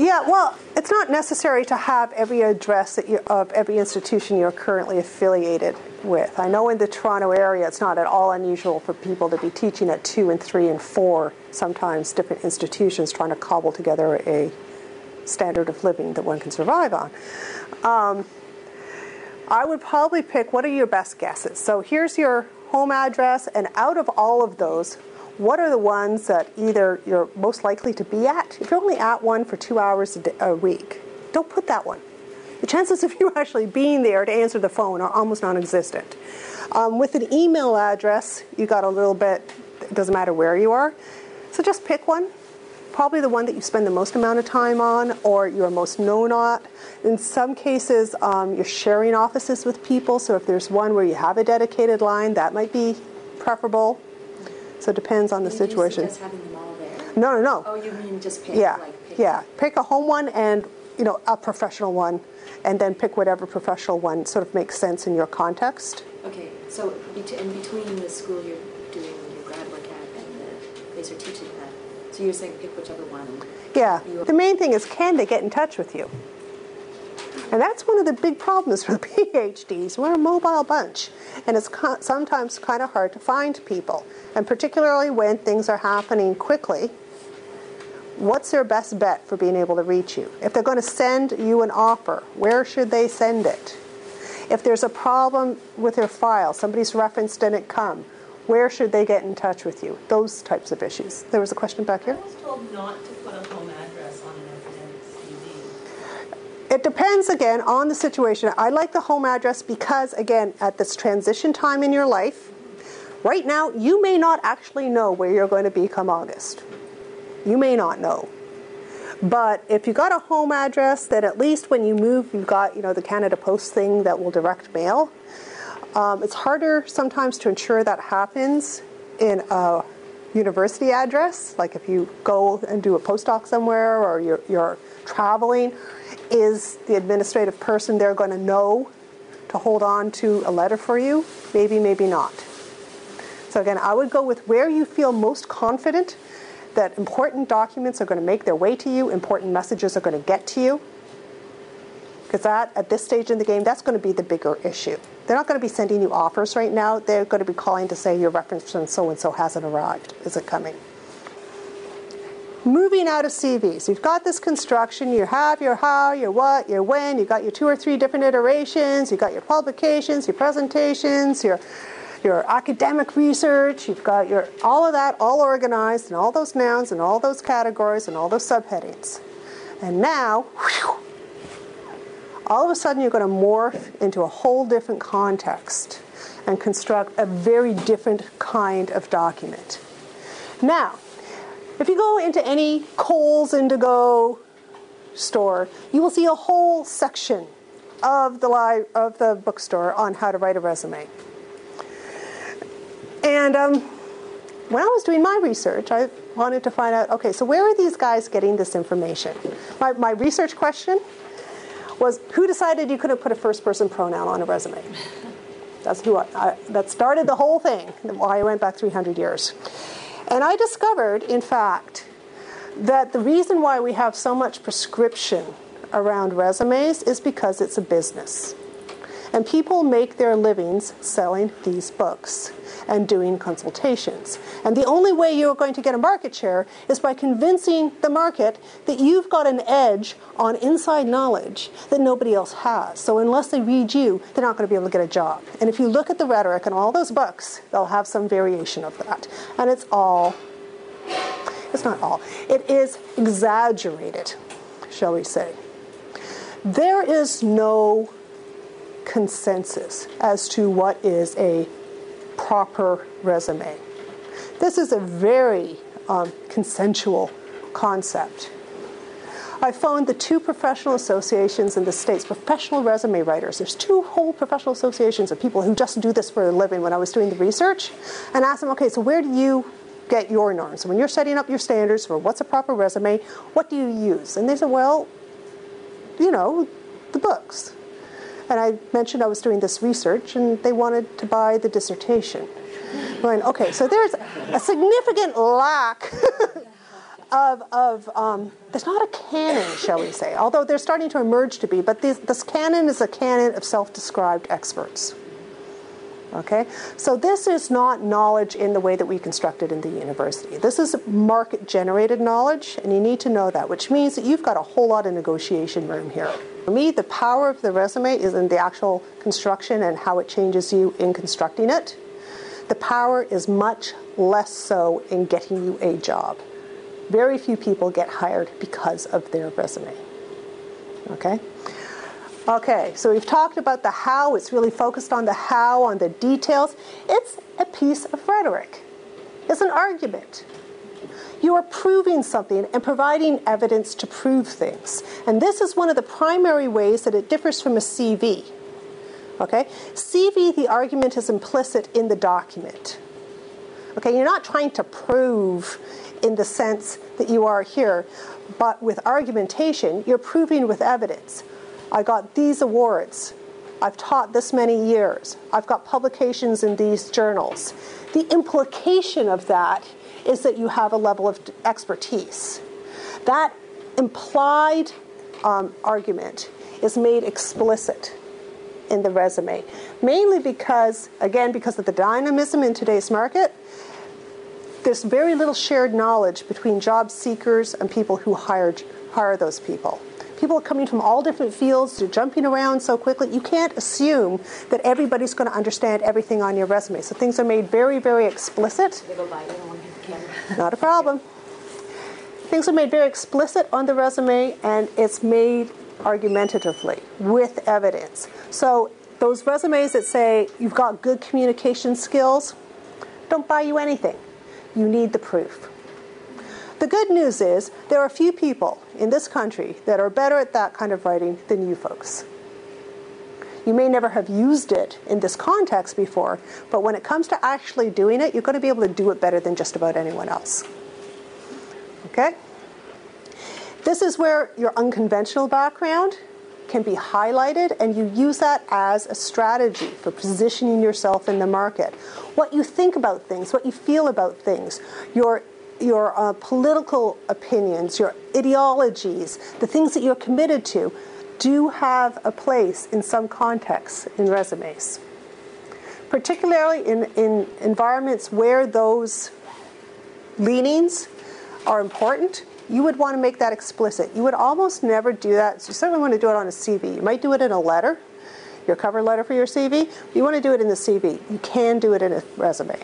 Yeah, well, it's not necessary to have every address of every institution you're currently affiliated with. I know in the Toronto area it's not at all unusual for people to be teaching at 2 and 3 and 4, sometimes different institutions trying to cobble together a standard of living that one can survive on. I would probably pick, what are your best guesses? So here's your home address, and out of all of those, what are the ones that either you're most likely to be at? If you're only at one for 2 hours a week, don't put that one. The chances of you actually being there to answer the phone are almost non-existent. With an email address, you got a little bit, it doesn't matter where you are. So just pick one. Probably the one that you spend the most amount of time on or you're most known at. In some cases, you're sharing offices with people. So if there's one where you have a dedicated line, that might be preferable. So it depends on the situation. You suggest having them all there? No. Oh, you mean just pick? Yeah, Pick Pick a home one and a professional one, and then pick whatever professional one sort of makes sense in your context. Okay, so in between the school you're doing your grad work at and the place you're teaching at, so you're saying pick whichever one. Yeah. The main thing is, can they get in touch with you? And that's one of the big problems for PhDs. We're a mobile bunch, and it's sometimes kind of hard to find people. And particularly when things are happening quickly, what's their best bet for being able to reach you? If they're going to send you an offer, where should they send it? If there's a problem with their file, somebody's reference didn't come, where should they get in touch with you? Those types of issues. There was a question back here. I was told not to put a home address on an academic CV. It depends, again, on the situation. I like the home address because, again, at this transition time in your life, right now, you may not actually know where you're going to be come August. You may not know. But if you got a home address, then at least when you move, you've got, the Canada Post thing that will direct mail. It's harder sometimes to ensure that happens in a university address. Like if you go and do a postdoc somewhere or you're traveling, is the administrative person there going to know to hold on to a letter for you? Maybe, maybe not. So again, I would go with where you feel most confident that important documents are going to make their way to you, important messages are going to get to you. Because that, at this stage in the game, that's going to be the bigger issue. They're not going to be sending you offers right now. They're going to be calling to say your reference from so-and-so hasn't arrived. Is it coming? Moving out of CVs. You've got this construction. You have your how, your what, your when. You've got your 2 or 3 different iterations. You've got your publications, your presentations, your academic research. You've got all of that all organized and all those nouns and all those categories and all those subheadings. And now, all of a sudden you're going to morph into a whole different context and construct a very different kind of document. Now, if you go into any Kohl's Indigo store, you will see a whole section of the bookstore on how to write a resume. And when I was doing my research, I wanted to find out, okay, so where are these guys getting this information? My research question was, who decided you couldn't put a first-person pronoun on a resume? That's that started the whole thing, why I went back 300 years. And I discovered, in fact, that the reason why we have so much prescription around resumes is because it's a business. And people make their livings selling these books and doing consultations. And the only way you're going to get a market share is by convincing the market that you've got an edge on inside knowledge that nobody else has. So unless they read you, they're not going to be able to get a job. And if you look at the rhetoric in all those books, they'll have some variation of that. And it's not all. It is exaggerated, shall we say. There is no consensus as to what is a proper resume. This is a very consensual concept. I found the 2 professional associations in the States, professional resume writers. There's 2 whole professional associations of people who just do this for a living when I was doing the research, and asked them, okay, so where do you get your norms? So when you're setting up your standards for what's a proper resume, what do you use? And they said, well, the books. And I mentioned I was doing this research, and they wanted to buy the dissertation. Going, okay, so there's a significant lack there's not a canon, shall we say, although they're starting to emerge to be, but this canon is a canon of self-described experts. Okay, so this is not knowledge in the way that we construct it in the university. This is market-generated knowledge, and you need to know that, which means that you've got a whole lot of negotiation room here. For me, the power of the resume is in the actual construction and how it changes you in constructing it. The power is much less so in getting you a job. Very few people get hired because of their resume. Okay? Okay, so we've talked about the how. It's really focused on the how, on the details. It's a piece of rhetoric. It's an argument. You are proving something and providing evidence to prove things. And this is one of the primary ways that it differs from a CV. Okay? CV, the argument is implicit in the document. Okay, you're not trying to prove in the sense that you are here, but with argumentation, you're proving with evidence. I got these awards. I've taught this many years. I've got publications in these journals. The implication of that is that you have a level of expertise. That implied argument is made explicit in the resume, mainly because, again, because of the dynamism in today's market. There's very little shared knowledge between job seekers and people who hire those people. People are coming from all different fields. They're jumping around so quickly. You can't assume that everybody's going to understand everything on your resume. So things are made very, very explicit. They go by, they don't want to hit the camera. Not a problem. Things are made very explicit on the resume, and it's made argumentatively with evidence. So those resumes that say you've got good communication skills don't buy you anything. You need the proof. The good news is there are few people in this country that are better at that kind of writing than you folks. You may never have used it in this context before, but when it comes to actually doing it, you're going to be able to do it better than just about anyone else. Okay? This is where your unconventional background can be highlighted, and you use that as a strategy for positioning yourself in the market. What you think about things, what you feel about things, your political opinions, your ideologies, the things that you're committed to, do have a place in some contexts in resumes. Particularly in environments where those leanings are important, you would want to make that explicit. You would almost never do that. So you certainly want to do it on a CV. You might do it in a letter, your cover letter for your CV. You want to do it in the CV. You can do it in a resume.